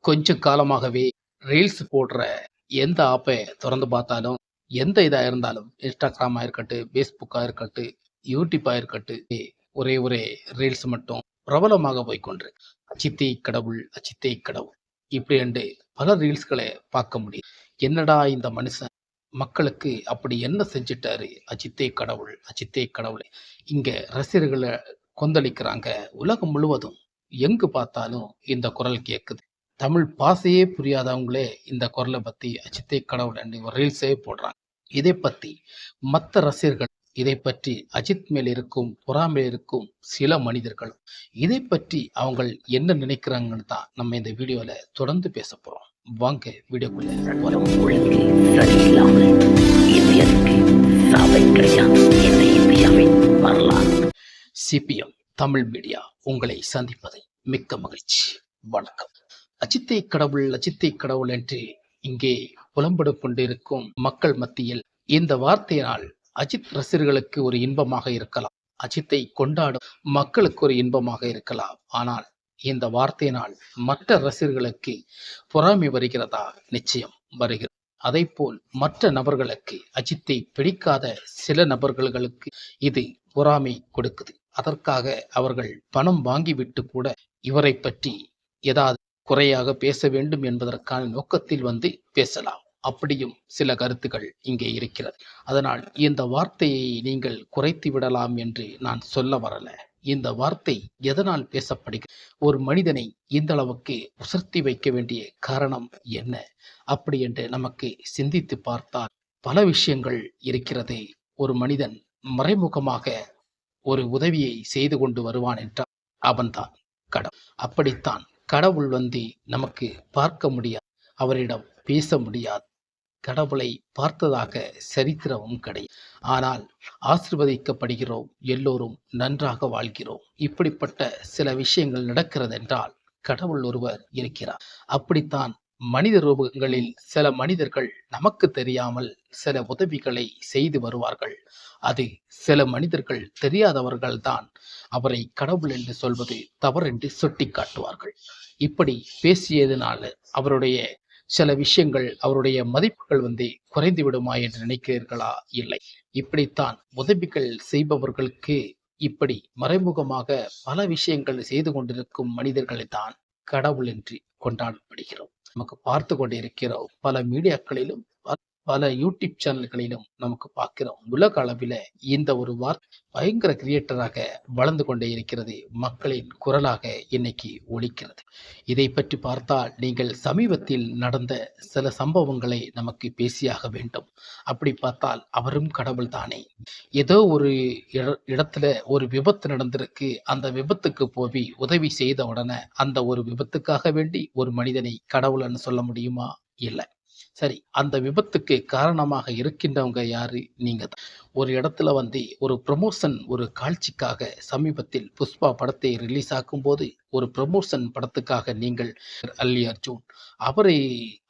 கொஞ்ச காலமாகவே ரீல்ஸ் போடுற எந்த ஆப்பை தொறந்து பார்த்தாலும், எந்த இதா இருந்தாலும் இன்ஸ்டாகிராமா இருக்கட்டும், ஃபேஸ்புக்கா இருக்கட்டும், யூடியூப்பா இருக்கட்டும், ஒரே ரீல்ஸ் மட்டும் பிரபலமாக போய்க்கொண்டிருக்கு. அஜித்தை கடவுள், அஜித்தை கடவுள் இப்படி என்று பல ரீல்ஸ்களை பார்க்க முடியும். என்னடா இந்த மனுஷன் மக்களுக்கு அப்படி என்ன செஞ்சிட்டாரு? அஜித்தே கடவுள், அஜித்தே கடவுள். இங்க ரசிகர்களை கொந்தளிக்கிறாங்க. உலகம் முழுவதும் எங்கு பார்த்தாலும் இந்த குரல் கேட்குது. தமிழ் பாஷையே புரியாதவங்களே இந்த குரலை பத்தி அஜித்தே கடவுள் என்று ஒரு ரீல்ஸே போடுறாங்க. இதை பத்தி மற்ற ரசிகர்கள், இதை பற்றி அஜித் மேல் இருக்கும் பொறாமையில் இருக்கும் சில மனிதர்களும் இதை பற்றி அவங்க என்ன நினைக்கிறாங்கன்னு தான் நம்ம இந்த வீடியோல தொடர்ந்து பேச போறோம். வாங்க வீடியோக்குள்ள ரத்தம் ஒழுங்கு சரியில்லாமல் இதயத்துக்கு சாவை கிடையாது என்ற இந்தியாவின் வரலாறு. சிபிஎம் தமிழ் மீடியா உங்களை சந்திப்பதை மிக்க மகிழ்ச்சி. வணக்கம். அஜித்தை கடவுள், அஜித்தை கடவுள் என்று இங்கே புலம்பெடுக் கொண்டிருக்கும் மக்கள் மத்தியில் இந்த வார்த்தையினால் அஜித் ரசிகர்களுக்கு ஒரு இன்பமாக இருக்கலாம், அஜித்தை கொண்டாடும் மக்களுக்கு ஒரு இன்பமாக இருக்கலாம். ஆனால் இந்த வார்த்தையினால் மற்ற ரசிகர்களுக்கு பொறாமை வருகிறதா? நிச்சயம் வருகிறது. அதை போல் மற்ற நபர்களுக்கு, அஜித்தை பிடிக்காத சில நபர்களுக்கு இது பொறாமை கொடுக்குது. அதற்காக அவர்கள் பணம் வாங்கிவிட்டு கூட இவரை பற்றி ஏதாவது குறையாக பேச வேண்டும் என்பதற்கான நோக்கத்தில் பேசலாம். அப்படியும் சில கருத்துக்கள் இங்கே இருக்கிறது. அதனால் இந்த வார்த்தையை நீங்கள் குறைத்து விடலாம் என்று நான் சொல்ல வரல. இந்த வார்த்தை எதனால் பேசப்படுகிறது? ஒரு மனிதனை இந்த அளவுக்கு உசர்த்தி வைக்க வேண்டிய காரணம் என்ன? அப்படி என்று நமக்கு சிந்தித்து பார்த்தால் பல விஷயங்கள் இருக்கிறது. ஒரு மனிதன் மறைமுகமாக ஒரு உதவியை செய்து கொண்டு வருவான் என்றால் அவன்தான் கடவுள். அப்படித்தான் கடவுள் நமக்கு பார்க்க முடியாது, அவரிடம் பேச முடியாது, கடவுளை பார்த்ததாக சரித்திரமும் கிடையாது. ஆனால் ஆசீர்வதிக்கப்படுகிறோம், எல்லோரும் நன்றாக வாழ்கிறோம். இப்படிப்பட்ட சில விஷயங்கள் நடக்கிறது என்றால் கடவுள் ஒருவர் இருக்கிறார். அப்படித்தான் மனித ரூபங்களில் சில மனிதர்கள் நமக்கு தெரியாமல் சில உதவிகளை செய்து வருவார்கள். அது சில மனிதர்கள் தெரியாதவர்கள் தான் அவரை கடவுள் என்று சொல்வது தவறென்று சுட்டி காட்டுவார்கள். இப்படி பேசியதனால அவருடைய சில விஷயங்கள், அவருடைய மதிப்புகள் குறைந்து விடுமா என்று நினைக்கிறீர்களா? இல்லை. இப்படித்தான் உதவிகள் செய்பவர்களுக்கு இப்படி மறைமுகமாக பல விஷயங்கள் செய்து கொண்டிருக்கும் மனிதர்களை தான் கடவுள் என்று கொண்டாடப்படுகிறோம். நமக்கு பார்த்து கொண்டிருக்கிறோம். பல மீடியாக்களிலும் பல யூடியூப் சேனல்களிலும் நமக்கு பார்க்கிறோம். உலக அளவில் இந்த ஒரு வார்த்தை பயங்கர கிரியேட்டராக வளர்ந்து கொண்டே இருக்கிறது. மக்களின் குரலாக இன்னைக்கு ஒலிக்கிறது. இதை பற்றி பார்த்தால் நீங்கள் சமீபத்தில் நடந்த சில சம்பவங்களை நமக்கு பேசியாக வேண்டும். அப்படி பார்த்தால் அவரும் கடவுள் தானே. ஏதோ ஒரு இடத்துல ஒரு விபத்து நடந்திருக்கு. அந்த விபத்துக்கு போய் உதவி செய்த உடனே அந்த ஒரு விபத்துக்காக வேண்டி ஒரு மனிதனை கடவுள்னு சொல்ல முடியுமா? இல்லை. சரி, அந்த விபத்துக்கு காரணமாக இருக்கின்றவங்க யாரு? நீங்க தான். ஒரு இடத்துல ஒரு ப்ரமோஷன், ஒரு காட்சிக்காக சமீபத்தில் புஷ்பா படத்தை ரிலீஸ் ஆக்கும் போது ஒரு ப்ரமோஷன் படத்துக்காக நீங்கள் அல்லி அர்ஜுன் அவரை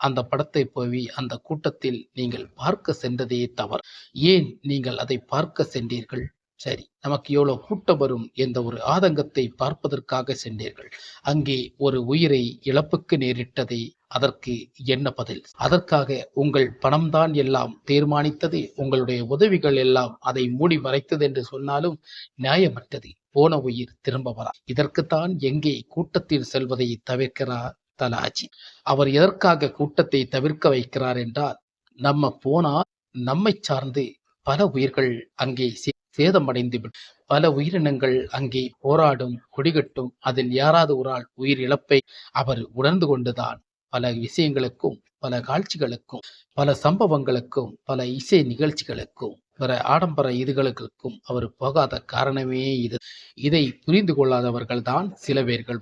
அந்த படத்தை போய் அந்த கூட்டத்தில் நீங்கள் பார்க்க சென்றதே தவறு. ஏன் நீங்கள் அதை பார்க்க சென்றீர்கள்? சரி, நமக்கு எவ்வளவு கூட்டம் வரும் என்ற ஒரு ஆதங்கத்தை பார்ப்பதற்காக சென்றீர்கள். அங்கே ஒரு உயிரை இழப்புக்கு நேரிட்டதை அதற்கு என்ன பதில்? அதற்காக உங்கள் பணம்தான் எல்லாம் தீர்மானித்தது, உங்களுடைய உதவிகள் எல்லாம் அதை மூடி மறைத்தது என்று சொன்னாலும் நியாயமற்றது. போன உயிர் திரும்ப வரா. இதற்குத்தான் எங்கே கூட்டத்தில் செல்வதை தவிர்க்கிறார் தல அஜித். அவர் எதற்காக கூட்டத்தை தவிர்க்க வைக்கிறார் என்றால், நம்ம போனால் நம்மை சார்ந்து பல உயிர்கள் அங்கே சேதமடைந்து பல உயிரினங்கள் அங்கே போராடும், கொடிகட்டும். அதில் யாராவது ஒரு ஆள் உயிர் இழப்பை அவர் உணர்ந்து கொண்டுதான் பல விஷயங்களுக்கும், பல காட்சிகளுக்கும், பல சம்பவங்களுக்கும், பல இசை நிகழ்ச்சிகளுக்கும், பிற ஆடம்பர இதுகளுக்கும் அவர் போகாத காரணமே இது. இதை புரிந்து கொள்ளாதவர்கள் தான் சில பேர்கள்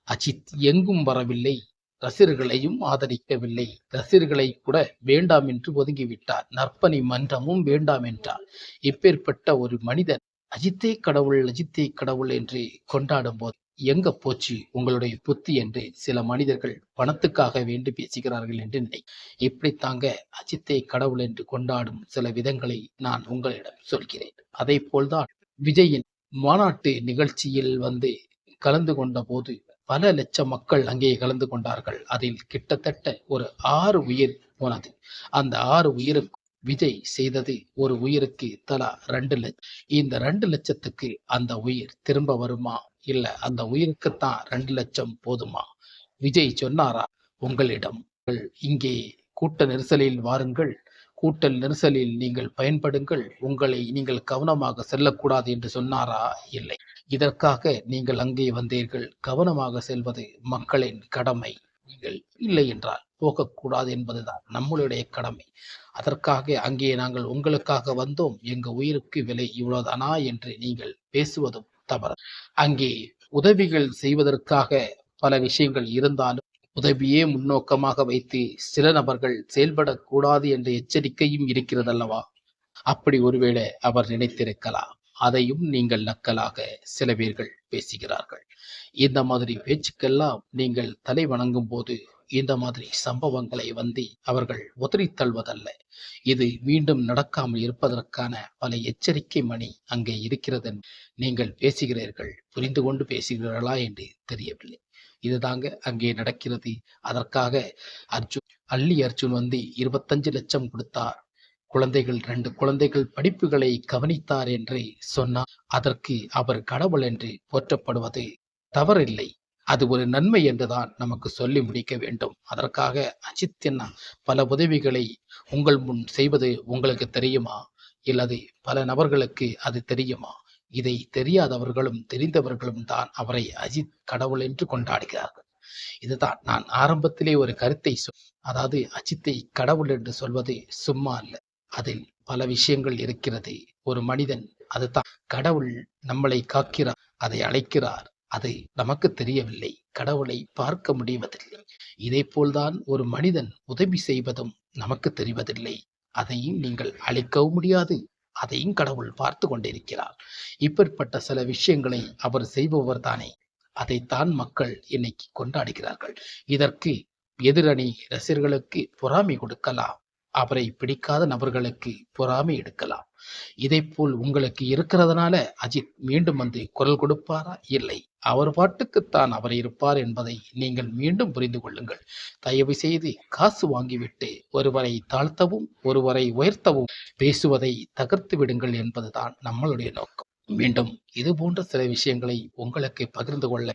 அஜித் எங்கும் வரவில்லை, ரசிகர்களையும் ஆதரிக்கவில்லை, ரசிகர்களை கூட வேண்டாம் என்று ஒதுங்கிவிட்டார், நற்பணி மன்றமும் வேண்டாம் என்றார். இப்பேற்பட்ட ஒரு மனிதன் அஜித்தே கடவுள், அஜித்தே கடவுள் என்று கொண்டாடும் போது எங்க போச்சு உங்களுடைய புத்தி என்று சில மனிதர்கள் பணத்துக்காக வேண்டி பேசுகிறார்கள் என்று நினை. இப்படித்தாங்க அஜித்தை கடவுள் என்று கொண்டாடும் சில விதங்களை நான் உங்களிடம் சொல்கிறேன். அதே போல்தான் விஜயின் மாநாட்டு நிகழ்ச்சியில் கலந்து கொண்ட போது பல லட்சம் மக்கள் அங்கே கலந்து கொண்டார்கள். அதில் கிட்டத்தட்ட ஒரு 6 உயிர் போனது. அந்த 6 உயிருக்கு விஜய் செய்தது ஒரு உயிருக்கு தலா 2 லட்சம். இந்த 2 லட்சத்துக்கு அந்த உயிர் திரும்ப வருமா, இல்ல அந்த உயிருக்குத்தான் 2 லட்சம் போதுமா? விஜய் சொன்னாரா உங்களிடம், இங்கே கூட்ட நெரிசலில் வாருங்கள், கூட்ட நெரிசலில் நீங்கள் பயன்படுங்கள், உங்களை நீங்கள் கவனமாக செல்லக்கூடாது என்று சொன்னாரா? இல்லை. இதற்காக நீங்கள் அங்கே வந்தீர்கள், கவனமாக செல்வது மக்களின் கடமை, நீங்கள் இல்லை என்றால் போகக்கூடாது என்பதுதான் நம்மளுடைய கடமை. அதற்காக அங்கே நாங்கள் உங்களுக்காக வந்தோம், எங்க உயிருக்கு விலை இவ்வளவுதானா என்று நீங்கள் பேசுவதும் தவறு. அங்கே உதவிகள் செய்வதற்காக பல விஷயங்கள் இருந்தாலும் உதவியே முன்னோக்கமாக வைத்து சில நபர்கள் செயல்படக்கூடாது என்ற எச்சரிக்கையும் இருக்கிறதல்லவா? அப்படி ஒருவேளை அவர் நினைத்திருக்கலாம். அதையும் நீங்கள் நக்கலாக சில பேர்கள் பேசுகிறார்கள். இந்த மாதிரி பேச்சுக்கெல்லாம் நீங்கள் தலை வணங்கும் போது இந்த மாதிரி சம்பவங்களை வந்து அவர்கள் உதறி தள்ளுவதல்ல, இது மீண்டும் நடக்காமல் இருப்பதற்கான பல எச்சரிக்கை மணி அங்கே இருக்கிறது. நீங்கள் பேசுகிறீர்கள், புரிந்து கொண்டு பேசுகிறீர்களா என்று தெரியவில்லை. இதுதாங்க அங்கே நடக்கிறது. அதற்காக அல்லி அர்ஜுன் வந்து 25 லட்சம் கொடுத்தார். குழந்தைகள் 2 குழந்தைகள் படிப்புகளை கவனித்தார் என்று சொன்னார். அதற்கு அவர் கடவுள் என்று போற்றப்படுவது தவறில்லை. அது ஒரு நன்மை என்றுதான் நமக்கு சொல்லி முடிக்க வேண்டும். அதற்காக அஜித் என்ன பல உதவிகளை உங்கள் முன் செய்வது உங்களுக்கு தெரியுமா? இல்லது பல நபர்களுக்கு அது தெரியுமா? இதை தெரியாதவர்களும் தெரிந்தவர்களும் தான் அவரை அஜித் கடவுள் என்று கொண்டாடுகிறார்கள். இதுதான் நான் ஆரம்பத்திலே ஒரு கருத்தை அதாவது அஜித்தை கடவுள் என்று சொல்வது சும்மா அல்ல, அதில் பல விஷயங்கள் இருக்கிறது. ஒரு மனிதன், அதுதான் கடவுள் நம்மளை காக்கிறார், அதை அழைக்கிறார், அது நமக்கு தெரியவில்லை, கடவுளை பார்க்க முடிவதில்லை. இதே போல்தான் ஒரு மனிதன் உதவி செய்வதும் நமக்கு தெரிவதில்லை, அதையும் நீங்கள் அழைக்கவும் முடியாது, அதையும் கடவுள் பார்த்து கொண்டிருக்கிறார். இப்படிப்பட்ட சில விஷயங்களை அவர் செய்பவர் தானே, அதைத்தான் மக்கள் இன்னைக்கு கொண்டாடுகிறார்கள். இதற்கு எதிரணி ரசிகர்களுக்கு பொறாமை கொடுக்கலாம், அவரை பிடிக்காத நபர்களுக்கு பொறாமை எடுக்கலாம். இதை போல் உங்களுக்கு இருக்கிறதுனால அஜித் மீண்டும் வந்து குரல் கொடுப்பாரா? இல்லை, அவர் பாட்டுக்குத்தான் அவர் இருப்பார் என்பதை நீங்கள் மீண்டும் புரிந்து கொள்ளுங்கள். தயவு செய்து காசு வாங்கிவிட்டு ஒருவரை தாழ்த்தவும் ஒருவரை உயர்த்தவும் பேசுவதை தகர்த்து விடுங்கள் என்பதுதான் நம்மளுடைய நோக்கம். மீண்டும் இது போன்ற சில விஷயங்களை உங்களுக்கு பகிர்ந்து கொள்ள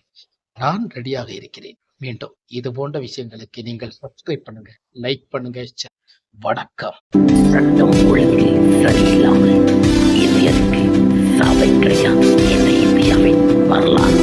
நான் ரெடியாக இருக்கிறேன். மீண்டும் இது போன்ற விஷயங்களுக்கு நீங்கள் சப்ஸ்கிரைப் பண்ணுங்க, லைக் பண்ணுங்க. வணக்கம். சட்டம் ஒழுங்கு சரியில்லாமல் இந்தியருக்கு சாவை கிடையாது. இந்த இந்தியாவின் வரலாறு